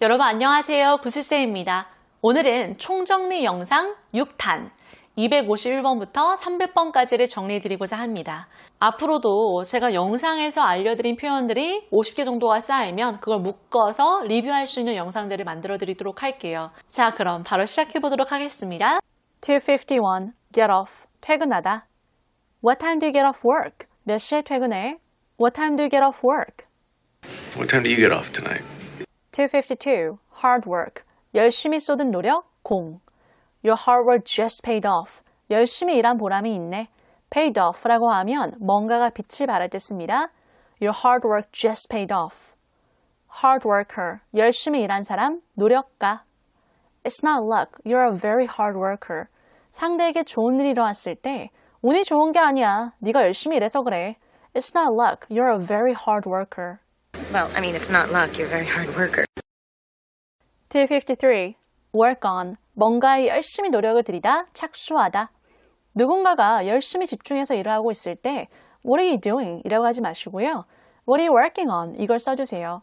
여러분 안녕하세요. 구슬쌤입니다. 오늘은 총정리 영상 6탄 251번부터 300번까지를 정리해드리고자 합니다. 앞으로도 제가 영상에서 알려드린 표현들이 50개 정도가 쌓이면 그걸 묶어서 리뷰할 수 있는 영상들을 만들어 드리도록 할게요. 자, 그럼 바로 시작해 보도록 하겠습니다. 251. Get off. 퇴근하다. What time do you get off work? 몇 시에 퇴근해? What time do you get off work? What time do you get off tonight? 252. Hard work. 열심히 쏟은 노력, 공. Your hard work just paid off. 열심히 일한 보람이 있네. paid off라고 하면 뭔가가 빛을 발할 때 씁니다. Your hard work just paid off. Hard worker. 열심히 일한 사람, 노력가. It's not luck. You're a very hard worker. 상대에게 좋은 일이 일어났을 때 운이 좋은 게 아니야. 네가 열심히 일해서 그래. It's not luck. You're a very hard worker. Well, I mean, it's not luck. You're a very hard worker. 253. Work on. 뭔가에 열심히 노력을 들이다, 착수하다. 누군가가 열심히 집중해서 일을 하고 있을 때 What are you doing? 이라고 하지 마시고요. What are you working on? 이걸 써주세요.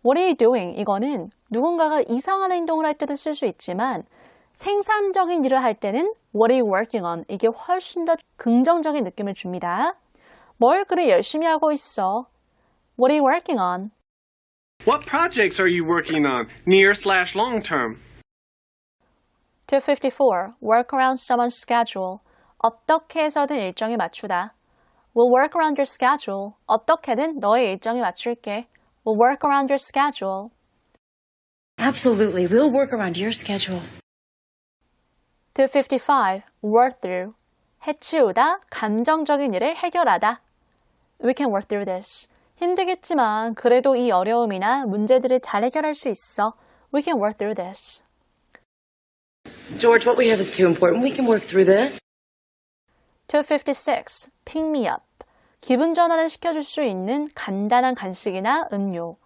What are you doing? 이거는 누군가가 이상한 행동을 할 때도 쓸 수 있지만 생산적인 일을 할 때는 What are you working on? 이게 훨씬 더 긍정적인 느낌을 줍니다. 뭘 그리 열심히 하고 있어? What are you working on? What projects are you working on, near/long term? 254. Work around someone's schedule. 어떻게 해서든 일정에 맞추다. We'll work around your schedule. 어떻게든 너의 일정에 맞출게. We'll work around your schedule. Absolutely. We'll work around your schedule. 255. Work through. 해치우다, 감정적인 일을 해결하다. We can work through this. 힘들겠지만 그래도 이 어려움이나 문제들을 잘 해결할 수 있어. We can work through this. George, what we have is too important. We can work through this. 256. Pick me up. 기분 전환을 시켜줄 수 있는 간단한 간식이나 음료.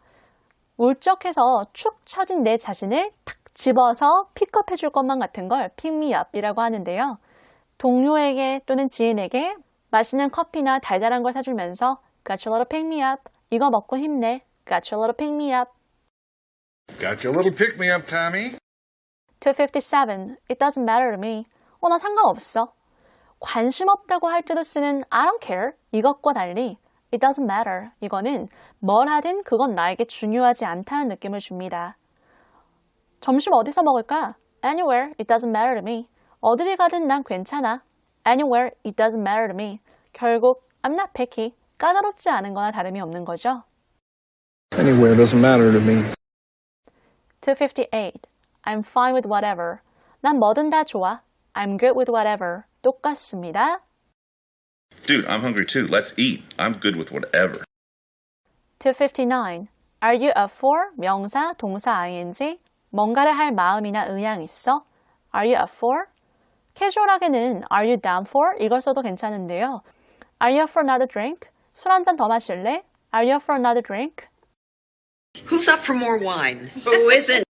울적해서 축 처진 내 자신을 탁 집어서 픽업해줄 것만 같은 걸 pick me up 이라고 하는데요. 동료에게 또는 지인에게 맛있는 커피나 달달한 걸 사주면서 Got you a little pick me up. 이거 먹고 힘내. Got you a little pick me up. Got you a little pick-me-up, Tommy. 257. It doesn't matter to me. 나 상관없어. 관심 없다고 할 때도 쓰는 I don't care. 이것과 달리 It doesn't matter. 이거는 뭘 하든 그건 나에게 중요하지 않다는 느낌을 줍니다. 점심 어디서 먹을까? Anywhere. It doesn't matter to me. 어디를 가든 난 괜찮아. Anywhere. It doesn't matter to me. 결국 I'm not picky. 까다롭지 않은 거나 다름이 없는 거죠. Anywhere doesn't matter to me. 258. I'm fine with whatever. 난 뭐든 다 좋아. I'm good with whatever. 똑같습니다. Dude, I'm hungry too. Let's eat. I'm good with whatever. 259. Are you up for? 명사, 동사, ing. 뭔가를 할 마음이나 의향 있어? Are you up for? 캐주얼하게는 Are you down for? 이걸 써도 괜찮은데요. Are you up for another drink? 술 한 잔 더 마실래? Are you up for another drink? Who's up for more wine? Who isn't?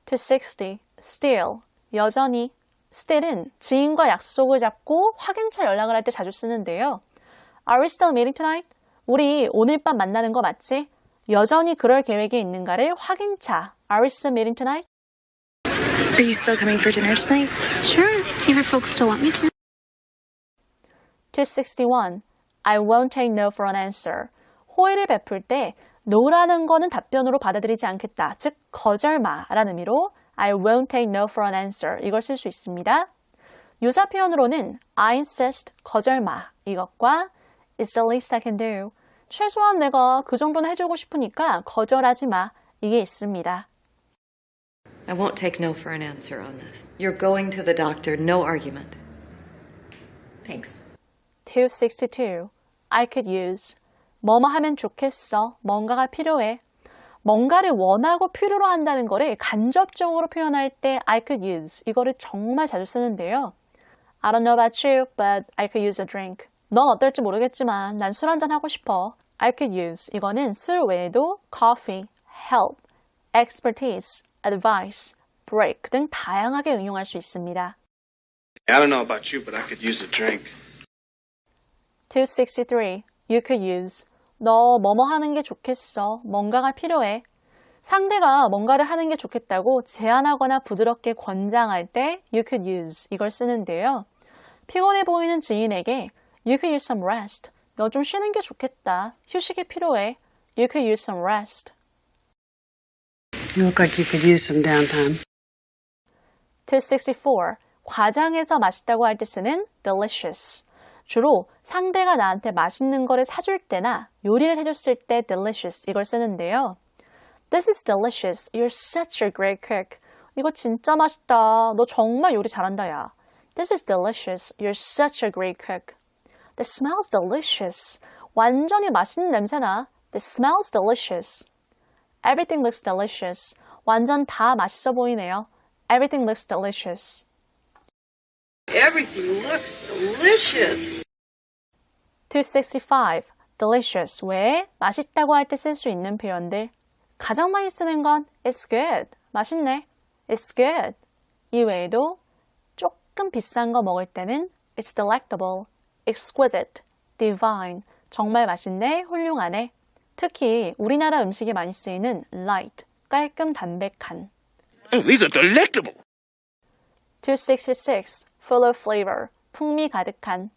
260. Still. 여전히. Still은 지인과 약속을 잡고 확인차 연락을 할 때 자주 쓰는데요. Are we still meeting tonight? 우리 오늘 밤 만나는 거 맞지? 여전히 그럴 계획이 있는가를 확인차. Are we still meeting tonight? Are you still coming for dinner tonight? Sure, if your folks still want me to. 261. I won't take no for an answer. 호의를 베풀 때 no라는 거는 답변으로 받아들이지 않겠다. 즉 거절마라는 의미로 I won't take no for an answer. 이걸 쓸 수 있습니다. 유사 표현으로는 I insist, 거절마 이것과 It's the least I can do. 최소한 내가 그 정도는 해주고 싶으니까 거절하지 마. 이게 있습니다. I won't take no for an answer on this. You're going to the doctor, no argument. Thanks. 262. I could use. 뭐뭐 하면 좋겠어. 뭔가가 필요해. 뭔가를 원하고 필요로 한다는 거를 간접적으로 표현할 때 I could use. 이거를 정말 자주 쓰는데요. I don't know about you, but I could use a drink. 넌 어떨지 모르겠지만 난 술 한잔 하고 싶어. I could use. 이거는 술 외에도 coffee, help, expertise, advice, break 등 다양하게 응용할 수 있습니다. I don't know about you, but I could use a drink. 263. You could use. 너 뭐뭐 하는 게 좋겠어. 뭔가가 필요해. 상대가 뭔가를 하는 게 좋겠다고 제안하거나 부드럽게 권장할 때 you could use 이걸 쓰는데요. 피곤해 보이는 지인에게 you could use some rest. 너 좀 쉬는 게 좋겠다. 휴식이 필요해. You could use some rest. You look like you could use some downtime. 264. 과장해서 맛있다고 할 때 쓰는 delicious. 주로 상대가 나한테 맛있는 거를 사줄 때나 요리를 해줬을 때 delicious 이걸 쓰는데요. This is delicious. You're such a great cook. 이거 진짜 맛있다. 너 정말 요리 잘한다, 야. This is delicious. You're such a great cook. This smells delicious. 완전히 맛있는 냄새나. This smells delicious. Everything looks delicious. 완전 다 맛있어 보이네요. Everything looks delicious. Everything looks delicious. 265. delicious. 외에 맛있다고 할 때 쓸 수 있는 표현들. 가장 많이 쓰는 건 it's good. 맛있네. It's good. 이 외에도 조금 비싼 거 먹을 때는 it's delectable, exquisite, divine. 정말 맛있네, 훌륭하네. 특히 우리나라 음식에 많이 쓰이는 light, 깔끔 담백한. These are delectable. 266. full of flavor. 풍미 가득한.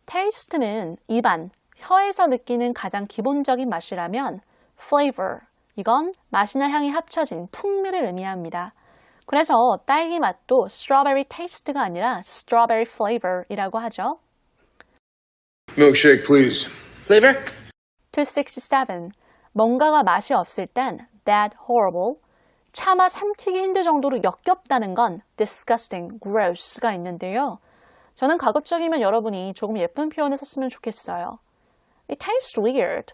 taste는 입안, 혀에서 느끼는 가장 기본적인 맛이라면 flavor. 이건 맛이나 향이 합쳐진 풍미를 의미합니다. 그래서 딸기 맛도 strawberry taste가 아니라 strawberry flavor이라고 하죠. Milkshake, please. Flavor? 267. 뭔가가 맛이 없을 땐 bad, horrible. 차마 삼키기 힘들 정도로 역겹다는 건 disgusting, gross가 있는데요. 저는 가급적이면 여러분이 조금 예쁜 표현을 썼으면 좋겠어요. It tastes weird.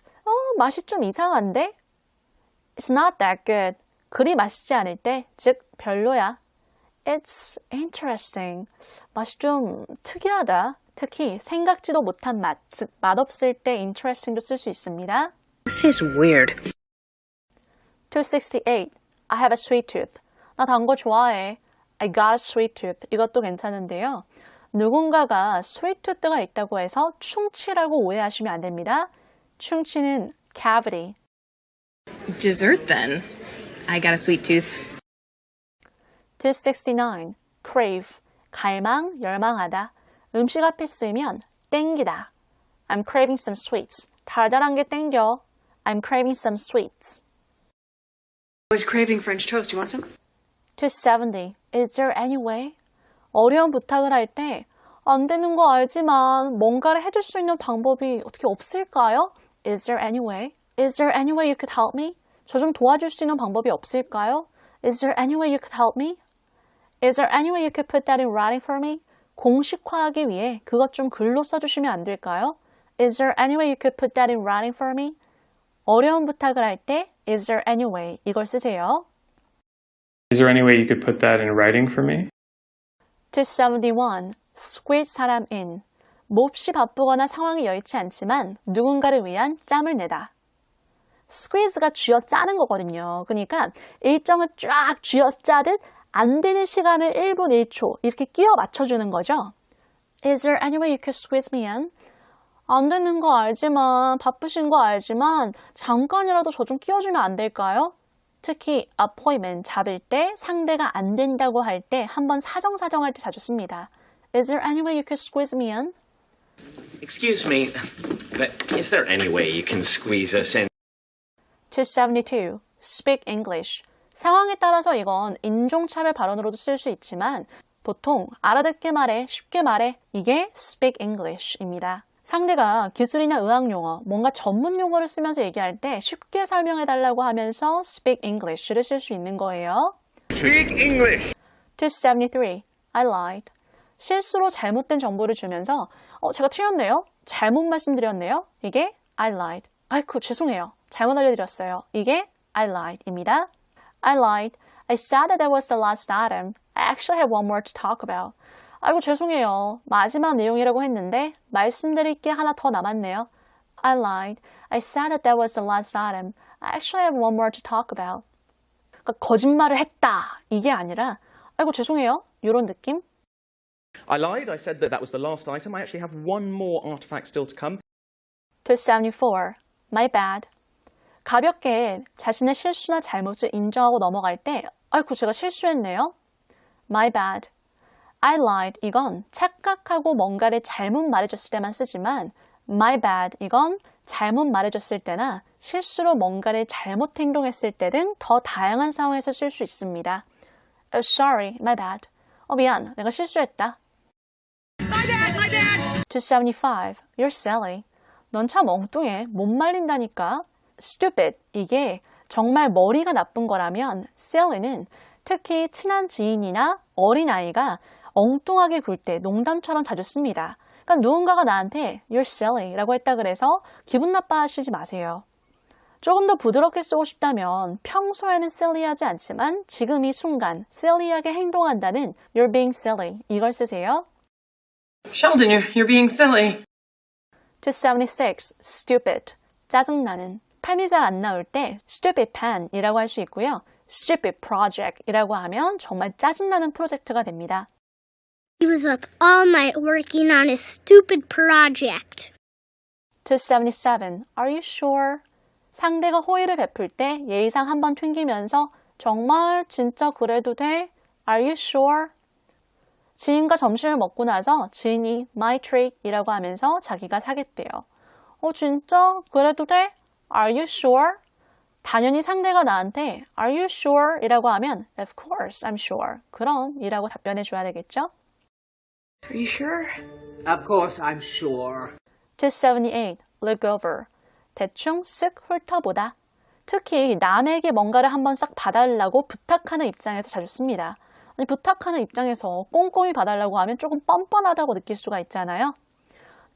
맛이 좀 이상한데? It's not that good. 그리 맛있지 않을 때, 즉 별로야. It's interesting. 맛이 좀 특이하다. 특히 생각지도 못한 맛, 즉 맛없을 때 interesting도 쓸 수 있습니다. This is weird. 268. I have a sweet tooth. 나 단 거 좋아해. I got a sweet tooth. 이것도 괜찮은데요. 누군가가 sweet tooth가 있다고 해서 충치라고 오해하시면 안 됩니다. 충치는 cavity. Dessert then. I got a sweet tooth. 269. crave. 갈망, 열망하다. 음식 앞에 쓰면 땡기다. I'm craving some sweets. 달달한 게 땡겨. I'm craving some sweets. I was craving French toast. You want some? 270. Is there any way? 어려운 부탁을 할 때 안 되는 거 알지만 뭔가를 해줄 수 있는 방법이 어떻게 없을까요? Is there any way? Is there any way you could help me? 저 좀 도와줄 수 있는 방법이 없을까요? Is there any way you could help me? Is there any way you could put that in writing for me? 공식화하기 위해 그것 좀 글로 써주시면 안 될까요? Is there any way you could put that in writing for me? 어려운 부탁을 할 때 Is there any way? 이걸 쓰세요. Is there any way you could put that in writing for me? 271. squeeze 사람 in. 몹시 바쁘거나 상황이 여의치 않지만 누군가를 위한 짬을 내다. squeeze가 쥐어짜는 거거든요. 그러니까 일정을 쫙 쥐어짜듯 안 되는 시간을 1분 1초 이렇게 끼워 맞춰주는 거죠. Is there any way you could squeeze me in? 안 되는 거 알지만, 바쁘신 거 알지만 잠깐이라도 저 좀 끼워주면 안 될까요? 특히 appointment 잡을 때 상대가 안 된다고 할 때 한번 사정할 때 자주 씁니다. Is there any way you could squeeze me in? Excuse me, but is there any way you can squeeze us in? 272. Speak English. 상황에 따라서 이건 인종차별 발언으로도 쓸 수 있지만 보통 알아듣게 말해, 쉽게 말해 이게 Speak English입니다. 상대가 기술이나 의학용어, 뭔가 전문 용어를 쓰면서 얘기할 때 쉽게 설명해달라고 하면서 Speak English를 쓸 수 있는 거예요. Speak English. 273. I lied. 실수로 잘못된 정보를 주면서 제가 틀렸네요. 잘못 말씀드렸네요. 이게 I lied. 아이쿠 죄송해요. 잘못 알려드렸어요. 이게 I lied입니다. I lied. I said that was the last item. I actually have one more to talk about. 아이고 죄송해요. 마지막 내용이라고 했는데 말씀드릴 게 하나 더 남았네요. I lied. I said that was the last item. I actually have one more to talk about. 그러니까 거짓말을 했다. 이게 아니라 아이고 죄송해요. 이런 느낌? I lied. I said that was the last item. I actually have one more artifact still to come. 274. My bad. 가볍게 자신의 실수나 잘못을 인정하고 넘어갈 때 아이고 제가 실수했네요. My bad. I lied. 이건 착각하고 뭔가를 잘못 말해줬을 때만 쓰지만 my bad. 이건 잘못 말해줬을 때나 실수로 뭔가를 잘못 행동했을 때 등 더 다양한 상황에서 쓸 수 있습니다. Oh, sorry. My bad. 미안. 내가 실수했다. My dad! 275. You're silly. 넌 참 엉뚱해. 못 말린다니까. Stupid. 이게 정말 머리가 나쁜 거라면 silly는 특히 친한 지인이나 어린아이가 엉뚱하게 굴 때 농담처럼 자주 씁니다. 그러니까 누군가가 나한테 You're silly 라고 했다 그래서 기분 나빠하시지 마세요. 조금 더 부드럽게 쓰고 싶다면 평소에는 silly하지 않지만 지금 이 순간 silly하게 행동한다는 You're being silly 이걸 쓰세요. Sheldon, you're being silly. 276. Stupid. 짜증나는. 펜이 잘 안 나올 때 stupid pen 이라고 할 수 있고요. stupid project 이라고 하면 정말 짜증나는 프로젝트가 됩니다. He was up all night working on his stupid project. 277. Are you sure? 상대가 호의를 베풀 때 예의상 한번 튕기면서 정말 진짜 그래도 돼? Are you sure? 지인과 점심을 먹고 나서 지인이 my treat 이라고 하면서 자기가 사겠대요. 진짜? 그래도 돼? Are you sure? 당연히 상대가 나한테 Are you sure? 이라고 하면 Of course, I'm sure. 그럼 이라고 답변해 줘야 되겠죠? Are you sure? Of course, I'm sure. 278. Look over. 대충 쓱 훑어보다. 특히 남에게 뭔가를 한번 싹 봐달라고 부탁하는 입장에서 자주 씁니다. 아니, 부탁하는 입장에서 꼼꼼히 봐달라고 하면 조금 뻔뻔하다고 느낄 수가 있잖아요.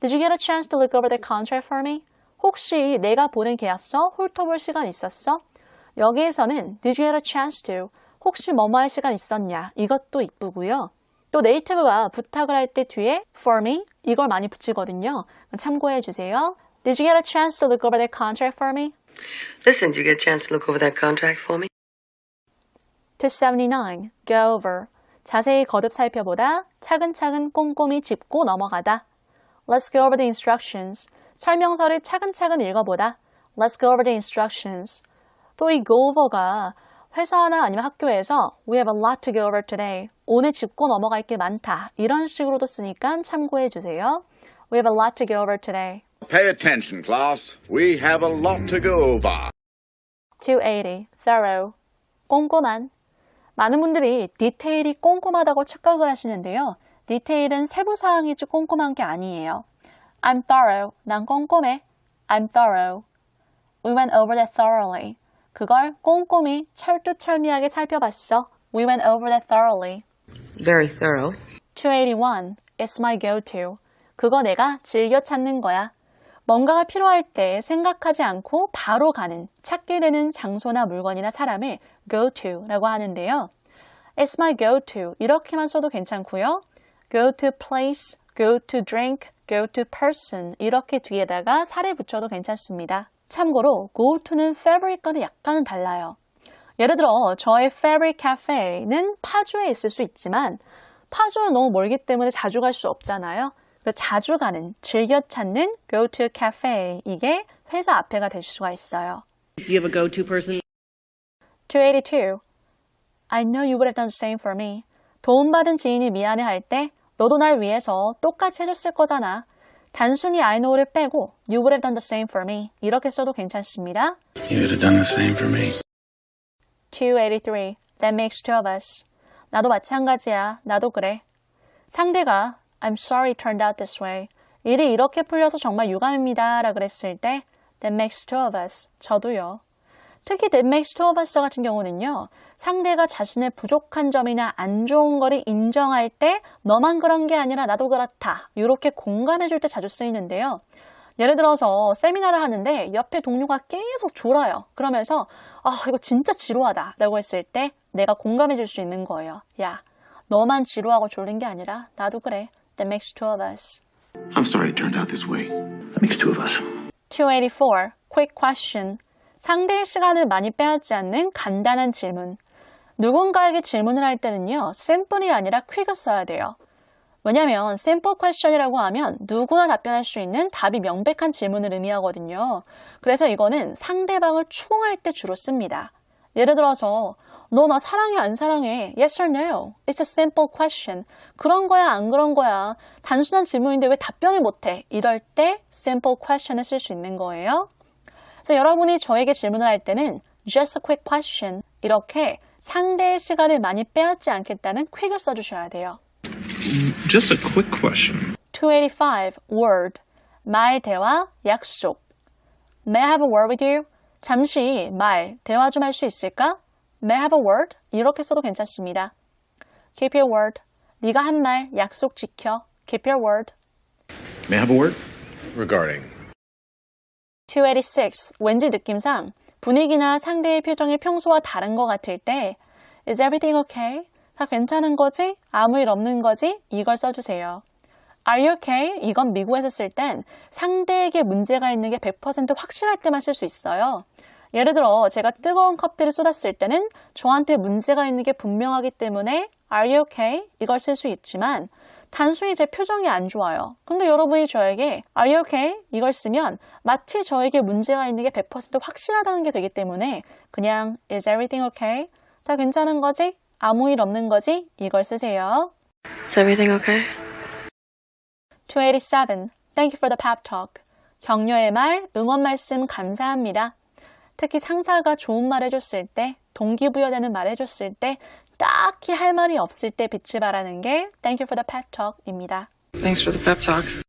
Did you get a chance to look over the contract for me? 혹시 내가 보낸 계약서 훑어볼 시간 있었어? 여기에서는 Did you get a chance to? 혹시 뭐뭐 할 시간 있었냐? 이것도 이쁘고요. 또 네이티브가 부탁을 할 때 뒤에 for me 이걸 많이 붙이거든요. 참고해 주세요. Did you get a chance to look over that contract for me? Listen, did you get a chance to look over that contract for me? 279. Go over. 자세히 거듭 살펴보다, 차근차근 꼼꼼히 짚고 넘어가다. Let's go over the instructions. 설명서를 차근차근 읽어보다. Let's go over the instructions. 또 이 go over가 회사나 아니면 학교에서 We have a lot to go over today. 오늘 짚고 넘어갈 게 많다. 이런 식으로도 쓰니까 참고해 주세요. We have a lot to go over today. Pay attention, class. We have a lot to go over. 280. Thorough. 꼼꼼한. 많은 분들이 디테일이 꼼꼼하다고 착각을 하시는데요. 디테일은 세부사항이 쭉 꼼꼼한 게 아니에요. I'm thorough. 난 꼼꼼해. I'm thorough. We went over that thoroughly. 그걸 꼼꼼히 철두철미하게 살펴봤어. We went over that thoroughly. Very thorough. 281. It's my go-to. 그거 내가 즐겨 찾는 거야. 뭔가가 필요할 때 생각하지 않고 바로 가는, 찾게 되는 장소나 물건이나 사람을 go-to라고 하는데요. It's my go-to. 이렇게만 써도 괜찮고요. Go to place, go to drink, go to person 이렇게 뒤에다가 살을 붙여도 괜찮습니다. 참고로 go to는 favorite과는 약간은 달라요. 예를 들어 저의 favorite cafe는 파주에 있을 수 있지만 파주는 너무 멀기 때문에 자주 갈 수 없잖아요. 그래서 자주 가는, 즐겨 찾는 go to cafe 이게 회사 앞에가 될 수가 있어요. Do you have a go-to person? 282. I know you would have done the same for me. 도움받은 지인이 미안해할 때 너도 날 위해서 똑같이 해줬을 거잖아. 단순히 I know를 빼고 You would have done the same for me. 이렇게 써도 괜찮습니다. You would have done the same for me. 283. That makes two of us. 나도 마찬가지야. 나도 그래. 상대가 I'm sorry it turned out this way. 일이 이렇게 풀려서 정말 유감입니다. 라 그랬을 때 That makes two of us. 저도요. 특히 That makes two of us 같은 경우는요. 상대가 자신의 부족한 점이나 안 좋은 거를 인정할 때 너만 그런 게 아니라 나도 그렇다. 이렇게 공감해 줄 때 자주 쓰이는데요. 예를 들어서 세미나를 하는데 옆에 동료가 계속 졸아요. 그러면서 이거 진짜 지루하다 라고 했을 때 내가 공감해 줄 수 있는 거예요. 야, 너만 지루하고 졸린 게 아니라 나도 그래. That makes two of us. I'm sorry it turned out this way. That makes two of us. 284. Quick question. 상대의 시간을 많이 빼앗지 않는 간단한 질문. 누군가에게 질문을 할 때는요. simple이 아니라 quick을 써야 돼요. 왜냐면 simple question이라고 하면 누구나 답변할 수 있는 답이 명백한 질문을 의미하거든요. 그래서 이거는 상대방을 추궁할 때 주로 씁니다. 예를 들어서 너 나 사랑해 안 사랑해? Yes or no? It's a simple question. 그런 거야 안 그런 거야? 단순한 질문인데 왜 답변을 못해? 이럴 때 simple question을 쓸 수 있는 거예요. 그래서 여러분이 저에게 질문을 할 때는 just a quick question 이렇게 상대의 시간을 많이 빼앗지 않겠다는 quick을 써주셔야 돼요. Just a quick question. 285 word 말, 대화, 약속. May I have a word with you? 잠시 말, 대화 좀 할 수 있을까? May I have a word? 이렇게 써도 괜찮습니다. Keep your word. 네가 한 말, 약속 지켜. Keep your word. May I have a word? Regarding. 286 왠지 느낌상 분위기나 상대의 표정이 평소와 다른 것 같을 때 Is everything okay? 다 괜찮은 거지? 아무 일 없는 거지? 이걸 써주세요. Are you okay? 이건 미국에서 쓸 땐 상대에게 문제가 있는 게 100% 확실할 때만 쓸 수 있어요. 예를 들어 제가 뜨거운 커피를 쏟았을 때는 저한테 문제가 있는 게 분명하기 때문에 Are you okay? 이걸 쓸 수 있지만 단순히 제 표정이 안 좋아요. 근데 여러분이 저에게 Are you okay? 이걸 쓰면 마치 저에게 문제가 있는 게 100% 확실하다는 게 되기 때문에 그냥 Is everything okay? 다 괜찮은 거지? 아무 일 없는 거지? 이걸 쓰세요. Is everything okay? 287 Thank you for the pep talk. 격려의 말, 응원 말씀 감사합니다. 특히 상사가 좋은 말 해줬을 때, 동기부여되는 말 해줬을 때 딱히 할 말이 없을 때 빛을 발하는 게 Thank you for the pep talk입니다. Thanks for the pep talk.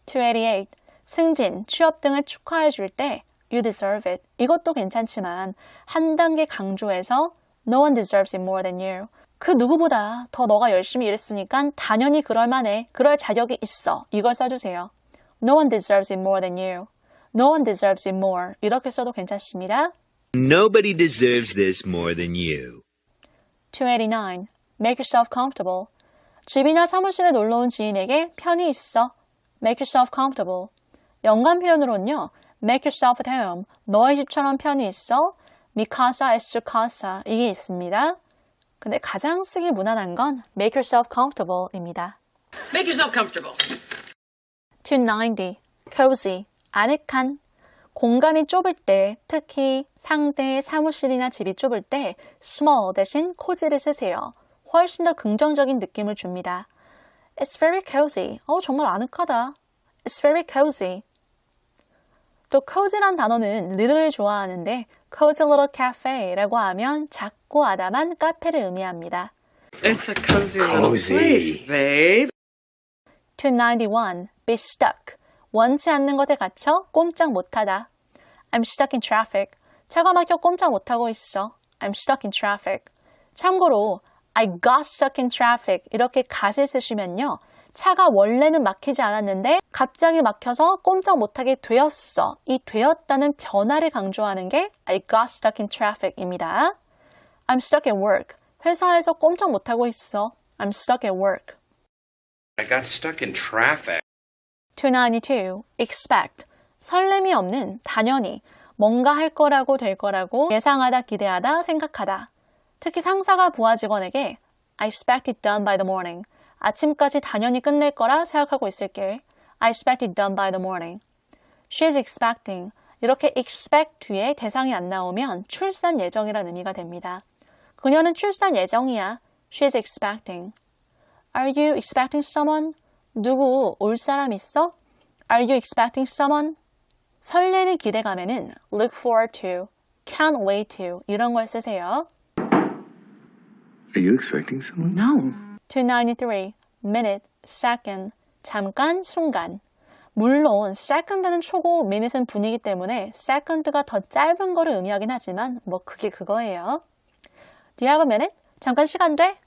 288. 승진, 취업 등을 축하해 줄 때 You deserve it. 이것도 괜찮지만 한 단계 강조해서 No one deserves it more than you. 그 누구보다 더 너가 열심히 일했으니까 당연히 그럴 만해. 그럴 자격이 있어. 이걸 써주세요. No one deserves it more than you. No one deserves it more. 이렇게 써도 괜찮습니다. Nobody deserves this more than you. 289. Make yourself comfortable. 집이나 사무실에 놀러 온 지인에게 편히 있어. Make yourself comfortable. 연관 표현으로는요. Make yourself at home. 너의 집처럼 편히 있어. Mi casa es su casa. 이게 있습니다. 근데 가장 쓰기 무난한 건 Make yourself comfortable입니다. Make yourself comfortable. 290. Cozy. 아늑한. 공간이 좁을 때, 특히 상대, 사무실이나 집이 좁을 때 small 대신 cozy를 쓰세요. 훨씬 더 긍정적인 느낌을 줍니다. It's very cozy. 정말 아늑하다. It's very cozy. 또 cozy란 단어는 little를 좋아하는데 cozy little cafe라고 하면 작고 아담한 카페를 의미합니다. It's a cozy little place, babe. 291. Be stuck. 원치 않는 것에 갇혀 꼼짝 못하다. I'm stuck in traffic. 차가 막혀 꼼짝 못하고 있어. I'm stuck in traffic. 참고로 I got stuck in traffic 이렇게 got을 쓰시면요. 차가 원래는 막히지 않았는데 갑자기 막혀서 꼼짝 못하게 되었어. 이 되었다는 변화를 강조하는 게 I got stuck in traffic입니다. I'm stuck at work. 회사에서 꼼짝 못하고 있어. I'm stuck at work. I got stuck in traffic. 292. Expect. 설렘이 없는 당연히 뭔가 할 거라고 될 거라고 예상하다 기대하다 생각하다. 특히 상사가 부하 직원에게 I expect it done by the morning. 아침까지 당연히 끝낼 거라 생각하고 있을게. I expect it done by the morning. She's expecting. 이렇게 expect 뒤에 대상이 안 나오면 출산 예정이라는 의미가 됩니다. 그녀는 출산 예정이야. She's expecting. Are you expecting someone? 누구 올 사람 있어? Are you expecting someone? 설레는 기대감에는 look forward to, can't wait to 이런 걸 쓰세요. Are you expecting someone? No. 293. Minute, second. 잠깐, 순간. 물론 second는 초고, minute은 분이기 때문에 second가 더 짧은 거를 의미하긴 하지만 뭐 그게 그거예요. Do you have a minute? 잠깐 시간 돼?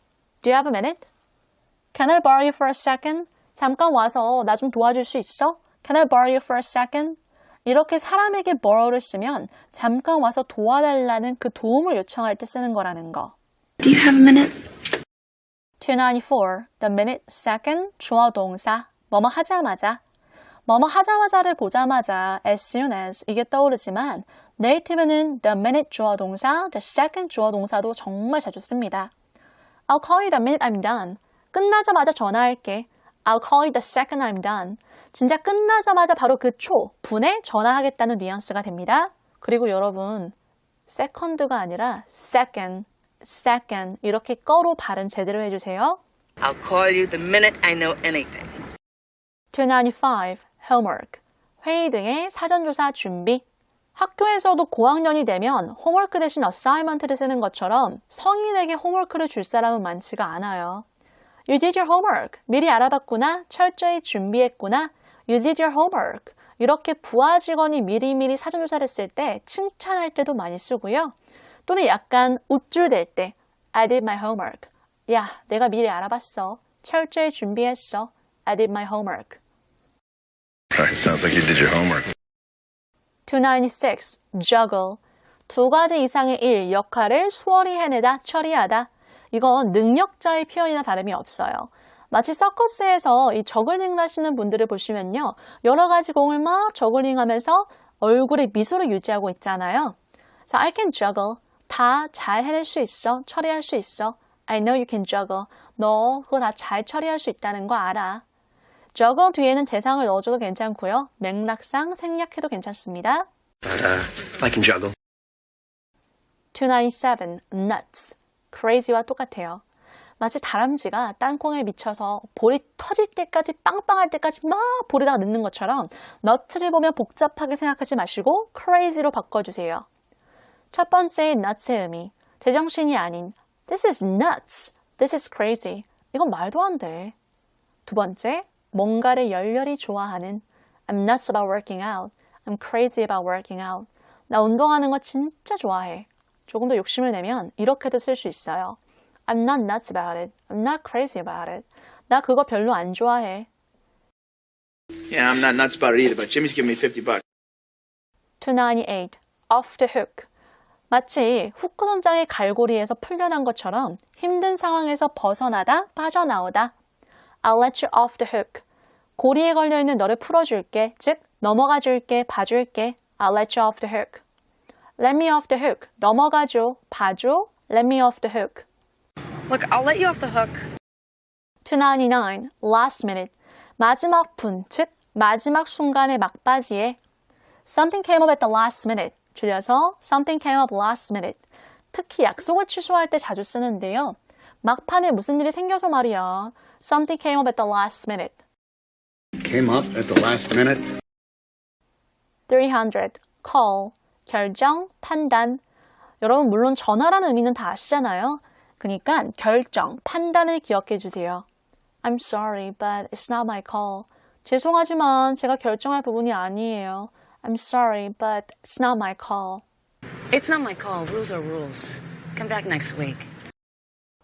Do you have a minute? Can I borrow you for a second? 잠깐 와서 나 좀 도와줄 수 있어? Can I borrow you for a second? 이렇게 사람에게 borrow를 쓰면 잠깐 와서 도와달라는 그 도움을 요청할 때 쓰는 거라는 거. Do you have a minute? 294. The minute, second, 주어 동사. 뭐뭐 하자마자. 뭐뭐 하자마자를 보자마자 as soon as 이게 떠오르지만 네이티브는 the minute 주어 동사, the second 주어 동사도 정말 자주 씁니다. I'll call you the minute I'm done. 끝나자마자 전화할게. I'll call you the second I'm done. 진짜 끝나자마자 바로 그 분에 전화하겠다는 뉘앙스가 됩니다. 그리고 여러분, second가 아니라 second 이렇게 꺼로 발음 제대로 해주세요. I'll call you the minute I know anything. 295. homework. 회의 등의 사전조사 준비. 학교에서도 고학년이 되면 홈워크 대신 assignment를 쓰는 것처럼 성인에게 홈워크를 줄 사람은 많지가 않아요. You did your homework. 미리 알아봤구나. 철저히 준비했구나. You did your homework. 이렇게 부하 직원이 미리미리 사전조사를 했을 때 칭찬할 때도 많이 쓰고요. 또는 약간 우쭐댈 때 I did my homework. 야, 내가 미리 알아봤어. 철저히 준비했어. I did my homework. Sounds like you did your homework. 296. juggle. 두 가지 이상의 일, 역할을 수월히 해내다, 처리하다. 이건 능력자의 표현이나 다름이 없어요. 마치 서커스에서 이 저글링을 하시는 분들을 보시면요. 여러 가지 공을 막 저글링하면서 얼굴에 미소를 유지하고 있잖아요. 자, I can juggle. 다 잘 해낼 수 있어. 처리할 수 있어. I know you can juggle. 너 그거 다 잘 처리할 수 있다는 거 알아. juggle 뒤에는 대상을 넣어줘도 괜찮고요. 맥락상 생략해도 괜찮습니다. I can juggle. 297. nuts. crazy와 똑같아요. 마치 다람쥐가 땅콩에 미쳐서 볼이 터질 때까지 빵빵할 때까지 막 볼에다가 넣는 것처럼 nut를 보면 복잡하게 생각하지 마시고 crazy로 바꿔주세요. 첫 번째 nuts의 의미. 제정신이 아닌 This is nuts. This is crazy. 이건 말도 안 돼. 두 번째, 뭔가를 열렬히 좋아하는 I'm nuts about working out. I'm crazy about working out. 나 운동하는 거 진짜 좋아해. 조금 더 욕심을 내면 이렇게도 쓸 수 있어요. I'm not nuts about it. I'm not crazy about it. 나 그거 별로 안 좋아해. Yeah, I'm not nuts about it either, but Jimmy's giving me $50. 298. off the hook. 마치 후크 선장의 갈고리에서 풀려난 것처럼 힘든 상황에서 벗어나다, 빠져나오다. I'll let you off the hook. 고리에 걸려있는 너를 풀어줄게. 즉, 넘어가줄게, 봐줄게. I'll let you off the hook. Let me off the hook. 넘어가줘, 봐줘. Let me off the hook. Look, I'll let you off the hook. 299. last minute. 마지막 분, 즉 마지막 순간의 막바지에 Something came up at the last minute. 줄여서 Something came up last minute. 특히 약속을 취소할 때 자주 쓰는데요. 막판에 무슨 일이 생겨서 말이야. Something came up at the last minute. Came up at the last minute. 300. call. 결정, 판단. 여러분 물론 전화라는 의미는 다 아시잖아요. 그러니까 결정, 판단을 기억해 주세요. I'm sorry, but it's not my call. 죄송하지만 제가 결정할 부분이 아니에요. I'm sorry, but it's not my call. It's not my call. Rules are rules. Come back next week.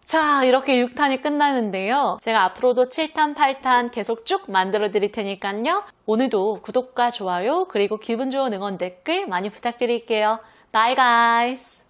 자, 이렇게 6탄이 끝나는데요. 제가 앞으로도 7탄, 8탄 계속 쭉 만들어 드릴 테니까요. 오늘도 구독과 좋아요, 그리고 기분 좋은 응원 댓글 많이 부탁드릴게요. Bye guys!